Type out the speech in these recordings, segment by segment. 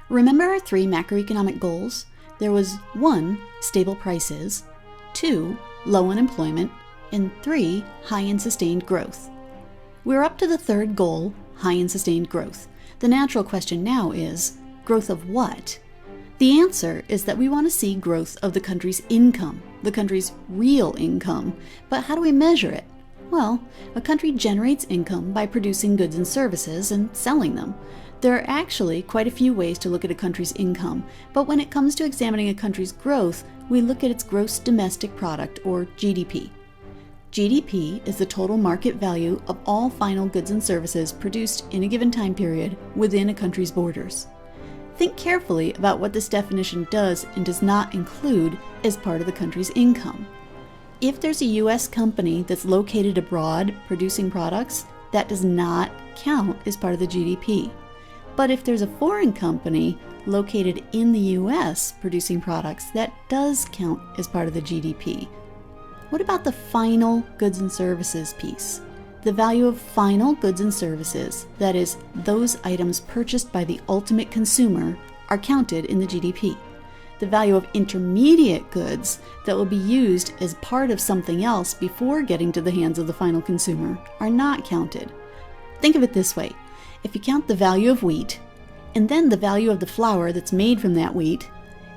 Remember our three macroeconomic goals? There was 1, stable prices, 2, low unemployment, and 3, high and sustained growth. We're up to the third goal, high and sustained growth. The natural question now is, growth of what? The answer is that we want to see growth of the country's income, the country's real income. But how do we measure it? Well, a country generates income by producing goods and services and selling them. There are actually quite a few ways to look at a country's income, but when it comes to examining a country's growth, we look at its gross domestic product, or GDP. GDP is the total market value of all final goods and services produced in a given time period within a country's borders. Think carefully about what this definition does and does not include as part of the country's income. If there's a U.S. company that's located abroad producing products, that does not count as part of the GDP. But if there's a foreign company located in the U.S. producing products, that does count as part of the GDP. What about the final goods and services piece? The value of final goods and services, that is, those items purchased by the ultimate consumer, are counted in the GDP. The value of intermediate goods that will be used as part of something else before getting to the hands of the final consumer are not counted. Think of it this way. If you count the value of wheat, and then the value of the flour that's made from that wheat,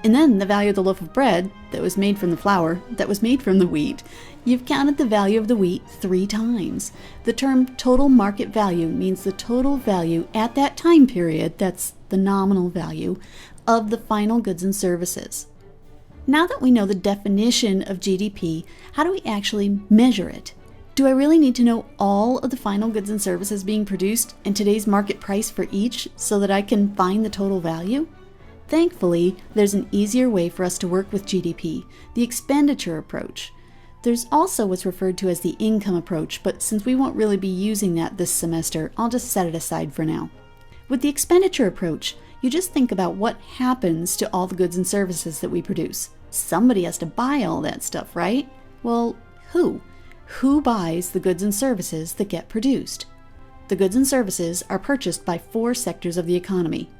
and then the value of the loaf of bread that was made from the flour that was made from the wheat, you've counted the value of the wheat 3 times. The term total market value means the total value at that time period, that's the nominal value, of the final goods and services. Now that we know the definition of GDP, how do we actually measure it? Do I really need to know all of the final goods and services being produced and today's market price for each so that I can find the total value? Thankfully, there's an easier way for us to work with GDP, the expenditure approach. There's also what's referred to as the income approach, but since we won't really be using that this semester, I'll just set it aside for now. With the expenditure approach, you just think about what happens to all the goods and services that we produce. Somebody has to buy all that stuff, right? Well, who? Who buys the goods and services that get produced? The goods and services are purchased by 4 sectors of the economy.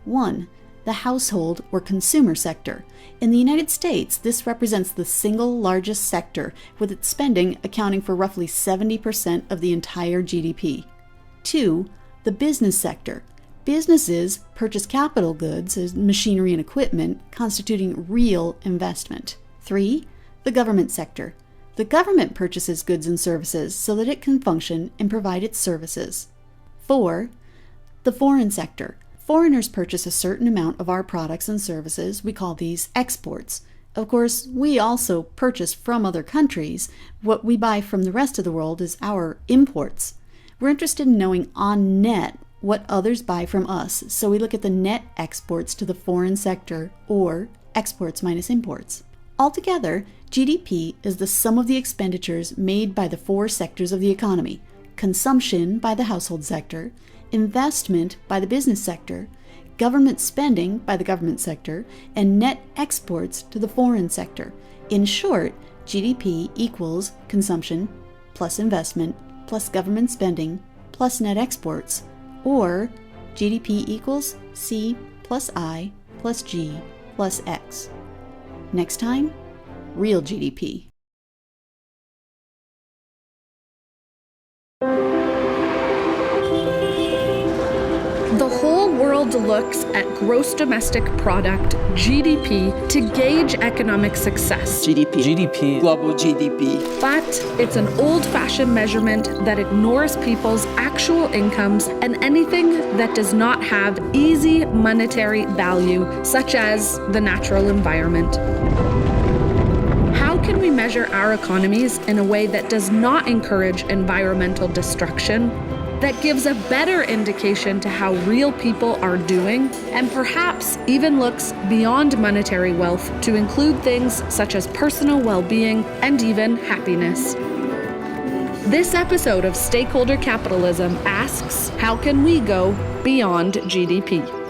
1. The household or consumer sector. In the United States, this represents the single largest sector, with its spending accounting for roughly 70% of the entire GDP. 2. The business sector. Businesses purchase capital goods as machinery and equipment, constituting real investment. 3. The government sector. The government purchases goods and services so that it can function and provide its services. 4. The foreign sector. Foreigners purchase a certain amount of our products and services. We call these exports. Of course, we also purchase from other countries. What we buy from the rest of the world is our imports. We're interested in knowing on net what others buy from us, so we look at the net exports to the foreign sector, or exports minus imports. Altogether, GDP is the sum of the expenditures made by the 4 sectors of the economy: consumption by the household sector, investment by the business sector, government spending by the government sector, and net exports to the foreign sector. In short, GDP equals consumption plus investment plus government spending plus net exports, or GDP equals C plus I plus G plus X. Next time, real GDP. The whole world looks at gross domestic product, GDP, to gauge economic success. GDP. Global GDP. But it's an old-fashioned measurement that ignores people's actual incomes and anything that does not have easy monetary value, such as the natural environment. How can we measure our economies in a way that does not encourage environmental destruction, that gives a better indication to how real people are doing, and perhaps even looks beyond monetary wealth to include things such as personal well-being and even happiness? This episode of Stakeholder Capitalism asks, how can we go beyond GDP?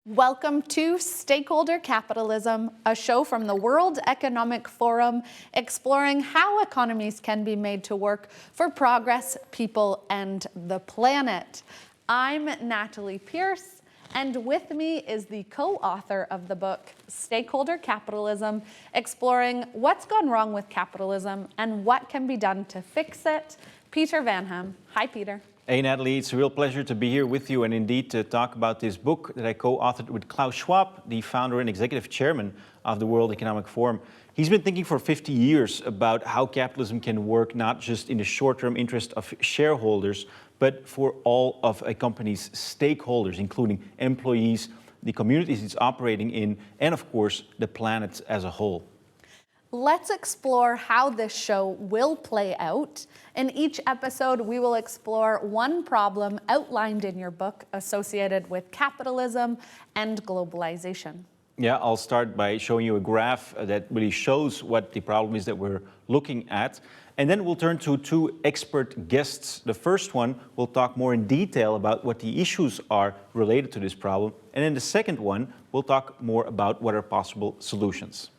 Welcome to Stakeholder Capitalism, a show from the World Economic Forum exploring how economies can be made to work for progress, people, and the planet. I'm Natalie Pierce, And with me is the co-author of the book, Stakeholder, Capitalism, exploring what's gone wrong with capitalism and what can be done to fix it, Peter Vanham. Hi, Peter. Hey, Natalie, it's a real pleasure to be here with you and indeed to talk about this book that I co-authored with Klaus Schwab, the founder and executive chairman of the World Economic Forum. He's been thinking for 50 years about how capitalism can work not just in the short-term interest of shareholders, but for all of a company's stakeholders, including employees, the communities it's operating in, and of course, the planet as a whole. Let's explore how this show will play out. In each episode, we will explore one problem outlined in your book associated with capitalism and globalization. Yeah, I'll start by showing you a graph that really shows what the problem is that we're looking at. And then we'll turn to two expert guests. The first one will talk more in detail about what the issues are related to this problem. And then the second one will talk more about what are possible solutions.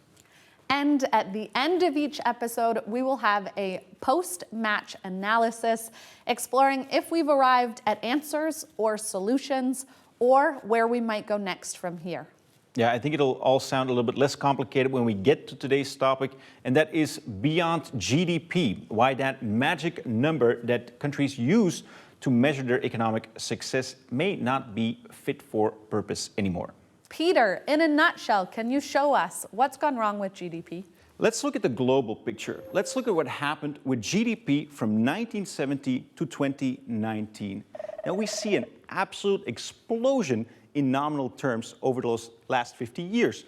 And at the end of each episode, we will have a post-match analysis exploring if we've arrived at answers or solutions or where we might go next from here. Yeah, I think it'll all sound a little bit less complicated when we get to today's topic, and that is beyond GDP, why that magic number that countries use to measure their economic success may not be fit for purpose anymore. Peter, in a nutshell, can you show us what's gone wrong with GDP? Let's look at the global picture. Let's look at what happened with GDP from 1970 to 2019. Now we see an absolute explosion in nominal terms over those last 50 years,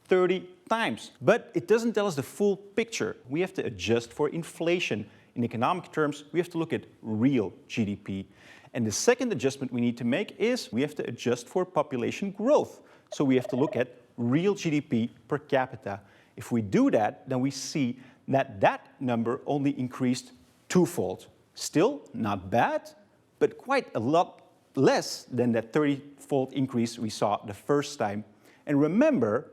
30 times. But it doesn't tell us the full picture. We have to adjust for inflation. In economic terms, we have to look at real GDP. And the second adjustment we need to make is we have to adjust for population growth. So we have to look at real GDP per capita. If we do that, then we see that that number only increased twofold. Still not bad, but quite a lot less than that 30-fold increase we saw the first time. And remember,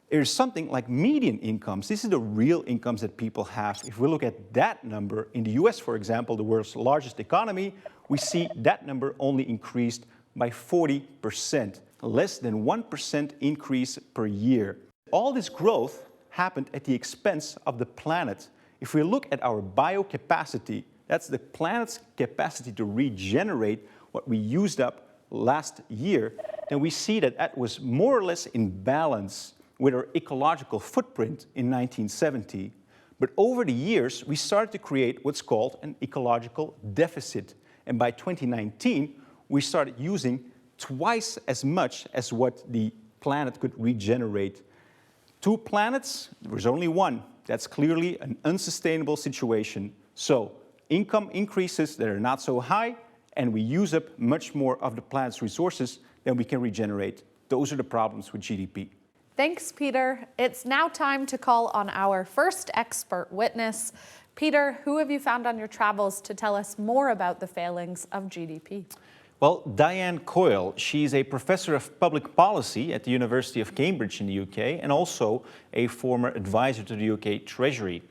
there's something like median incomes. This is the real incomes that people have. If we look at that number, in the US, for example, the world's largest economy, we see that number only increased by 40%, less than 1% increase per year. All this growth happened at the expense of the planet. If we look at our biocapacity, that's the planet's capacity to regenerate what we used up last year, then we see that that was more or less in balance with our ecological footprint in 1970. But over the years, we started to create what's called an ecological deficit. And by 2019, we started using twice as much as what the planet could regenerate. Two planets, there's only one. That's clearly an unsustainable situation. So income increases that are not so high, and we use up much more of the planet's resources than we can regenerate. Those are the problems with GDP. Thanks, Peter. It's now time to call on our first expert witness. Peter, who have you found on your travels to tell us more about the failings of GDP? Well, Diane Coyle, she's a professor of public policy at the University of Cambridge in the UK and also a former advisor to the UK Treasury.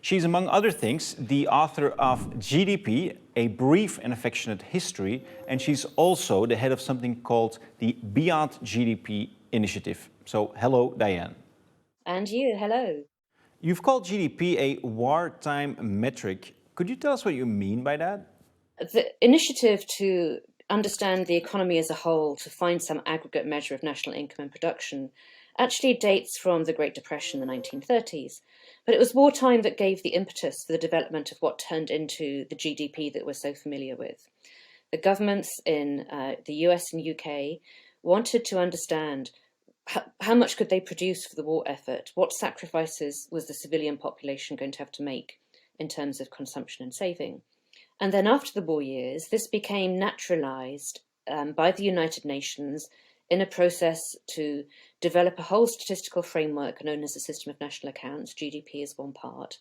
She's, among other things, the author of GDP, A Brief and Affectionate History, and she's also the head of something called the Beyond GDP initiative. So, hello, Diane. And you, hello. You've called GDP a wartime metric. Could you tell us what you mean by that? The initiative to understand the economy as a whole, to find some aggregate measure of national income and production, actually dates from the Great Depression in the 1930s. But it was wartime that gave the impetus for the development of what turned into the GDP that we're so familiar with. The governments in the US and UK wanted to understand how much could they produce for the war effort, what sacrifices was the civilian population going to have to make in terms of consumption and saving. And then after the war years, this became naturalized by the United Nations in a process to develop a whole statistical framework known as the System of National Accounts. GDP is one part.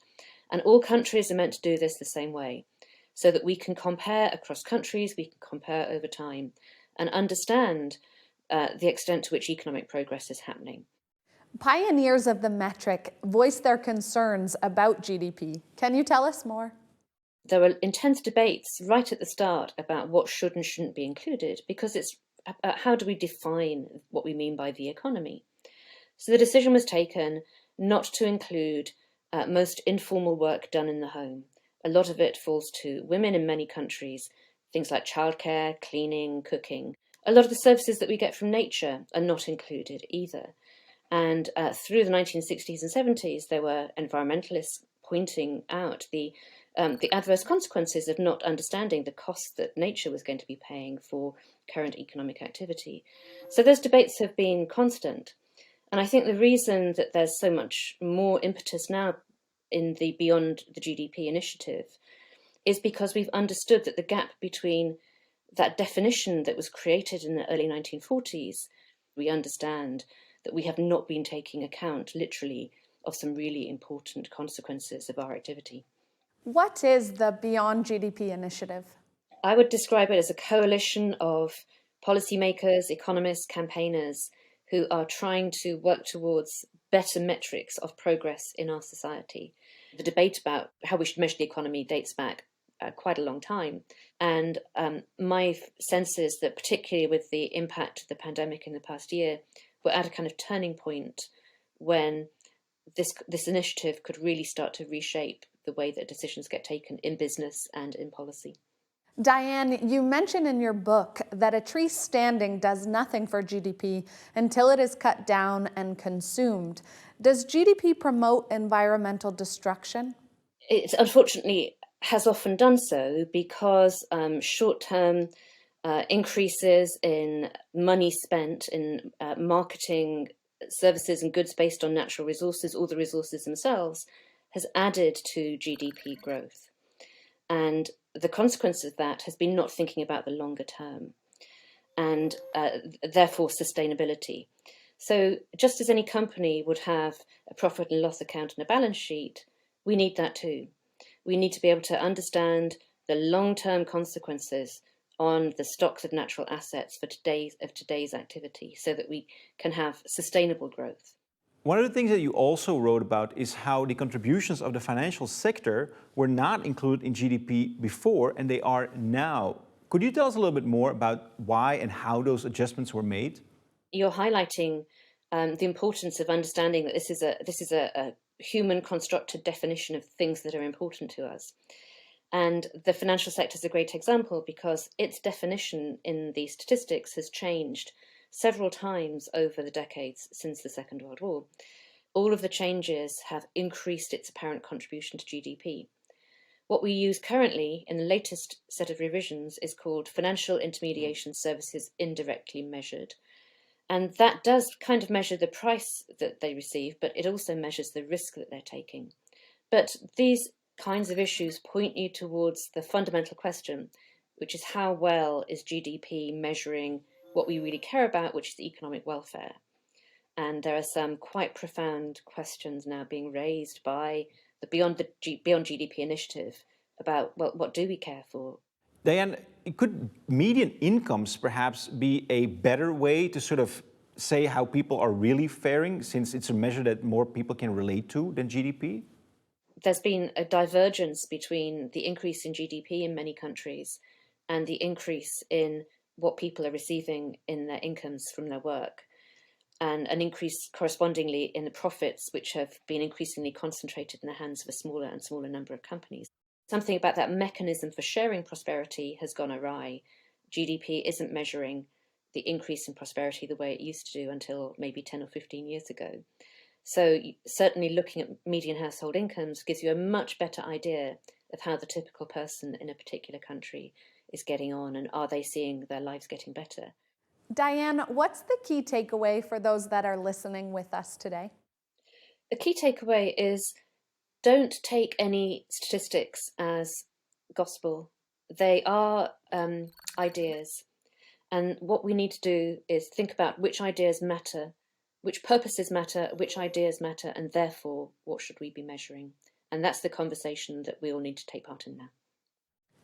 And all countries are meant to do this the same way, so that we can compare across countries, we can compare over time, and understand the extent to which economic progress is happening. Pioneers of the metric voiced their concerns about GDP. Can you tell us more? There were intense debates right at the start about what should and shouldn't be included, because it's how do we define what we mean by the economy? So the decision was taken not to include most informal work done in the home. A lot of it falls to women in many countries, things like childcare, cleaning, cooking. A lot of the services that we get from nature are not included either. And through the 1960s and 70s, there were environmentalists pointing out the adverse consequences of not understanding the cost that nature was going to be paying for current economic activity. So those debates have been constant. And I think the reason that there's so much more impetus now in the Beyond the GDP initiative is because we've understood that the gap between that definition that was created in the early 1940s, we understand that we have not been taking account, literally, of some really important consequences of our activity. What is the Beyond GDP initiative? I would describe it as a coalition of policymakers, economists, campaigners who are trying to work towards better metrics of progress in our society. The debate about how we should measure the economy dates back quite a long time. And my sense is that particularly with the impact of the pandemic in the past year, we're at a kind of turning point when this initiative could really start to reshape the way that decisions get taken in business and in policy. Diane, you mention in your book that a tree standing does nothing for GDP until it is cut down and consumed. Does GDP promote environmental destruction? It unfortunately has often done so because short-term increases in money spent in marketing services and goods based on natural resources or the resources themselves has added to GDP growth. And the consequence of that has been not thinking about the longer term and therefore sustainability. So just as any company would have a profit and loss account and a balance sheet, we need that too. We need to be able to understand the long-term consequences on the stocks of natural assets for today's activity so that we can have sustainable growth. One of the things that you also wrote about is how the contributions of the financial sector were not included in GDP before, and they are now. Could you tell us a little bit more about why and how those adjustments were made? You're highlighting the importance of understanding that this is a human constructed definition of things that are important to us. And the financial sector is a great example because its definition in the statistics has changed several times over the decades since the Second World War. All of the changes have increased its apparent contribution to GDP. What we use currently in the latest set of revisions is called Financial Intermediation Services Indirectly Measured. And that does kind of measure the price that they receive, but it also measures the risk that they're taking. But these kinds of issues point you towards the fundamental question, which is how well is GDP measuring what we really care about, which is economic welfare. And there are some quite profound questions now being raised by the Beyond GDP initiative about, well, what do we care for? Diane, could median incomes perhaps be a better way to sort of say how people are really faring, since it's a measure that more people can relate to than GDP? There's been a divergence between the increase in GDP in many countries and the increase in what people are receiving in their incomes from their work, and an increase correspondingly in the profits, which have been increasingly concentrated in the hands of a smaller and smaller number of companies. Something about that mechanism for sharing prosperity has gone awry. GDP isn't measuring the increase in prosperity the way it used to do until maybe 10 or 15 years ago. So certainly looking at median household incomes gives you a much better idea of how the typical person in a particular country is getting on and are they seeing their lives getting better. Diane, what's the key takeaway for those that are listening with us today? The key takeaway is don't take any statistics as gospel. They are ideas. And what we need to do is think about which ideas matter, which purposes matter, which ideas matter, and therefore, what should we be measuring? And that's the conversation that we all need to take part in now.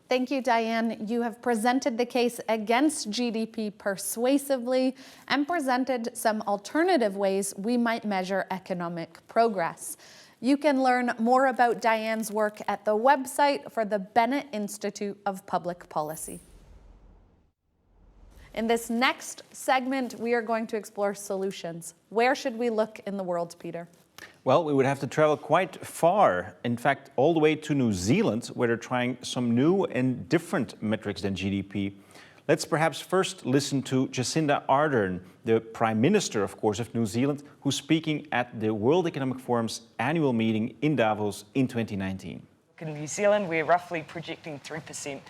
Thank you, Diane. You have presented the case against GDP persuasively and presented some alternative ways we might measure economic progress. You can learn more about Diane's work at the website for the Bennett Institute of Public Policy. In this next segment, we are going to explore solutions. Where should we look in the world, Peter? Well, we would have to travel quite far. In fact, all the way to New Zealand, where they're trying some new and different metrics than GDP. Let's perhaps first listen to Jacinda Ardern, the Prime Minister, of course, of New Zealand, who's speaking at the World Economic Forum's annual meeting in Davos in 2019. In New Zealand, we're roughly projecting 3%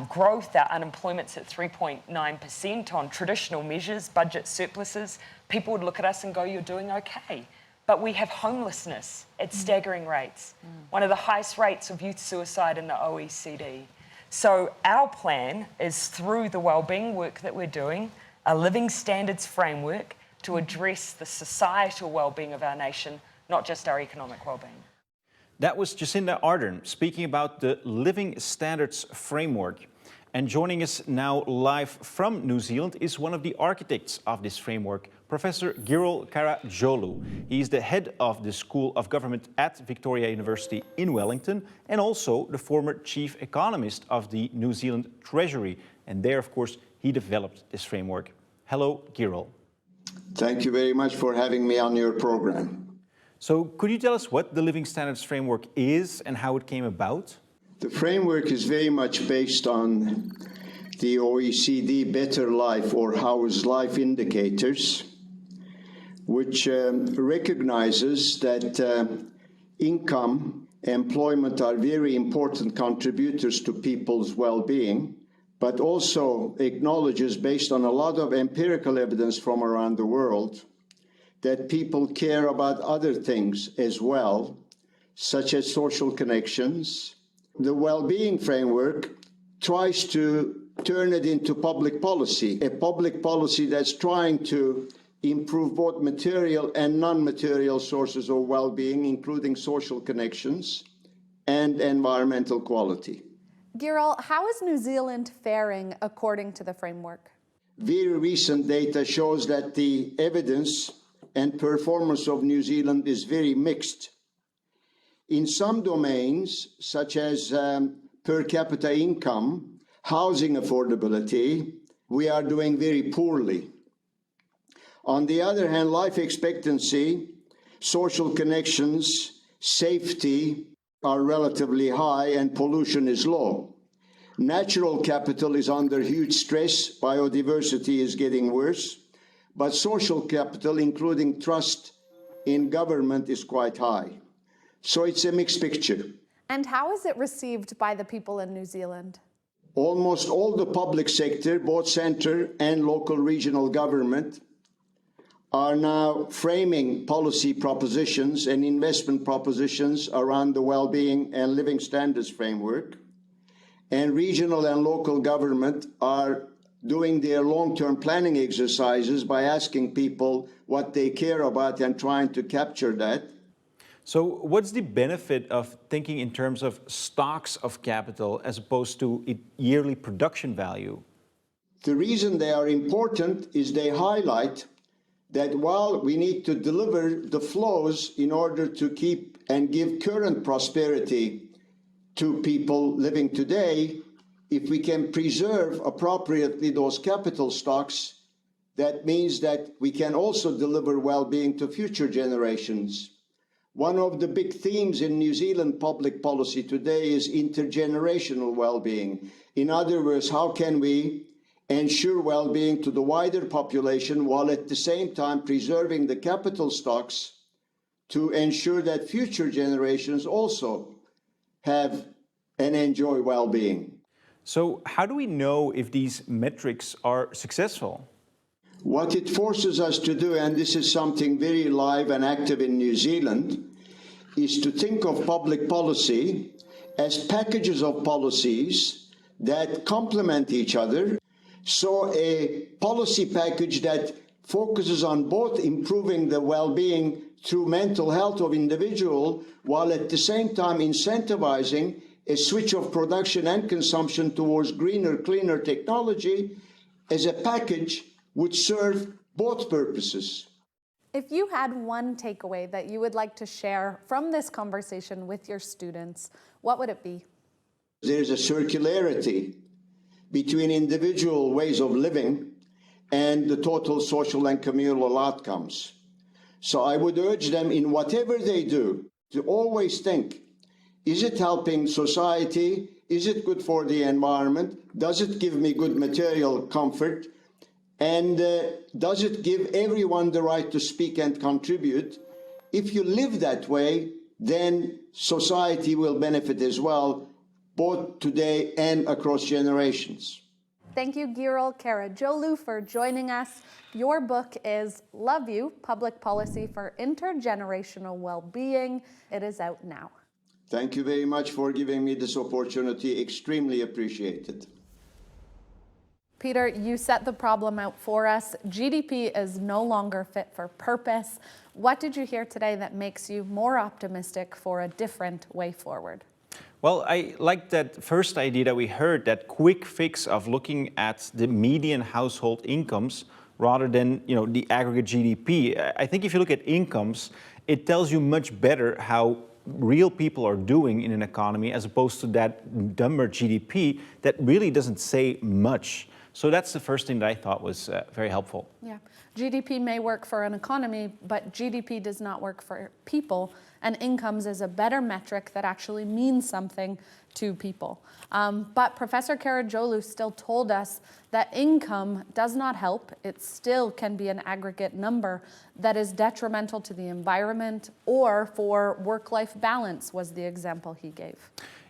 growth. Our unemployment's at 3.9% on traditional measures, budget surpluses. People would look at us and go, you're doing okay. But we have homelessness at staggering rates, one of the highest rates of youth suicide in the OECD. So our plan is, through the wellbeing work that we're doing, a living standards framework to address the societal wellbeing of our nation, not just our economic wellbeing. That was Jacinda Ardern speaking about the Living Standards Framework. And joining us now live from New Zealand is one of the architects of this framework, Professor Girol Karajolu. He's the head of the School of Government at Victoria University in Wellington and also the former chief economist of the New Zealand Treasury. And there, of course, he developed this framework. Hello, Girol. Thank you very much for having me on your program. So could you tell us what the Living Standards Framework is and how it came about? The framework is very much based on the OECD Better Life or How's Life indicators, which recognizes that income, employment are very important contributors to people's well-being, but also acknowledges, based on a lot of empirical evidence from around the world, that people care about other things as well, such as social connections. The well-being framework tries to turn it into public policy, a public policy that's trying to improve both material and non-material sources of well-being, including social connections and environmental quality. Girol, how is New Zealand faring according to the framework? Very recent data shows that the evidence and performance of New Zealand is very mixed. In some domains, such as per capita income, housing affordability, we are doing very poorly. On the other hand, life expectancy, social connections, safety are relatively high and pollution is low. Natural capital is under huge stress, biodiversity is getting worse, but social capital, including trust in government, is quite high. So it's a mixed picture. And how is it received by the people in New Zealand? Almost all the public sector, both central and local regional government, are now framing policy propositions and investment propositions around the well-being and living standards framework. And regional and local government are doing their long-term planning exercises by asking people what they care about and trying to capture that. So what's the benefit of thinking in terms of stocks of capital as opposed to yearly production value? The reason they are important is they highlight that while we need to deliver the flows in order to keep and give current prosperity to people living today, if we can preserve appropriately those capital stocks, that means that we can also deliver well-being to future generations. One of the big themes in New Zealand public policy today is intergenerational well-being. In other words, how can we ensure well-being to the wider population while at the same time preserving the capital stocks to ensure that future generations also have and enjoy well-being. So how do we know if these metrics are successful? What it forces us to do, and this is something very live and active in New Zealand, is to think of public policy as packages of policies that complement each other. So a policy package that focuses on both improving the well-being through mental health of individual, while at the same time incentivizing a switch of production and consumption towards greener, cleaner technology, as a package would serve both purposes. If you had one takeaway that you would like to share from this conversation with your students, what would it be? There's a circularity between individual ways of living and the total social and communal outcomes. So I would urge them in whatever they do to always think, is it helping society? Is it good for the environment? Does it give me good material comfort? And does it give everyone the right to speak and contribute? If you live that way, then society will benefit as well, both today and across generations. Thank you, Girill Karacaoğlu, for joining us. Your book is Love You, Public Policy for Intergenerational Well-Being. It is out now. Thank you very much for giving me this opportunity. Extremely appreciated. Peter, you set the problem out for us. GDP is no longer fit for purpose. What did you hear today that makes you more optimistic for a different way forward? Well, I like that first idea that we heard, that quick fix of looking at the median household incomes rather than, the aggregate GDP. I think if you look at incomes, it tells you much better how real people are doing in an economy as opposed to that number GDP that really doesn't say much. So that's the first thing that I thought was very helpful. Yeah, GDP may work for an economy, but GDP does not work for people, and incomes is a better metric that actually means something to people. But Professor Karacaoğlu still told us that income does not help. It still can be an aggregate number that is detrimental to the environment or for work-life balance, was the example he gave.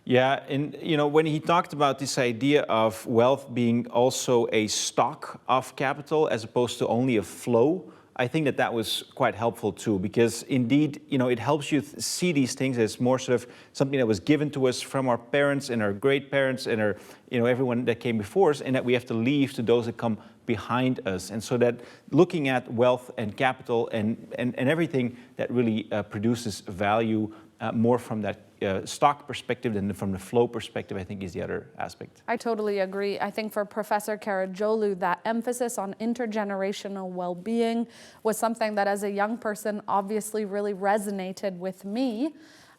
Yeah, and when he talked about this idea of wealth being also a stock of capital as opposed to only a flow, I think that was quite helpful too, because indeed, it helps you see these things as more sort of something that was given to us from our parents and our great parents and our, everyone that came before us, and that we have to leave to those that come behind us. And so that looking at wealth and capital and everything that really produces value more from that stock perspective than from the flow perspective, I think is the other aspect. I totally agree. I think for Professor Karacaoğlu, that emphasis on intergenerational well-being was something that as a young person obviously really resonated with me.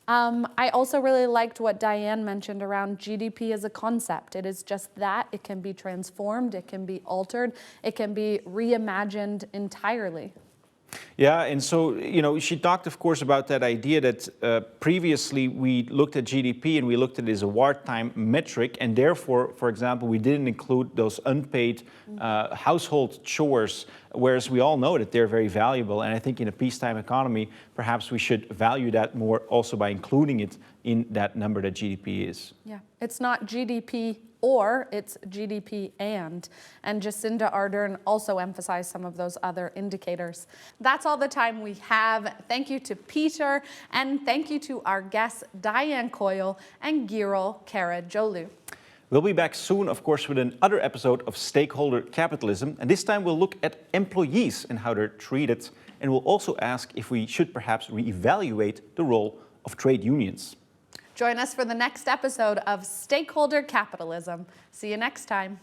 I also really liked what Diane mentioned around GDP as a concept. It is just that. It can be transformed, it can be altered, it can be reimagined entirely. Yeah, and so, she talked, of course, about that idea that previously we looked at GDP and we looked at it as a wartime metric, and therefore, for example, we didn't include those unpaid household chores, whereas we all know that they're very valuable. And I think in a peacetime economy, perhaps we should value that more also by including it in that number that GDP is. Yeah, it's not GDP or it's GDP and Jacinda Ardern also emphasized some of those other indicators. That's all the time we have. Thank you to Peter, and thank you to our guests, Diane Coyle and Girill Karacaoğlu. We'll be back soon, of course, with another episode of Stakeholder Capitalism, and this time we'll look at employees and how they're treated, and we'll also ask if we should perhaps reevaluate the role of trade unions. Join us for the next episode of Stakeholder Capitalism. See you next time.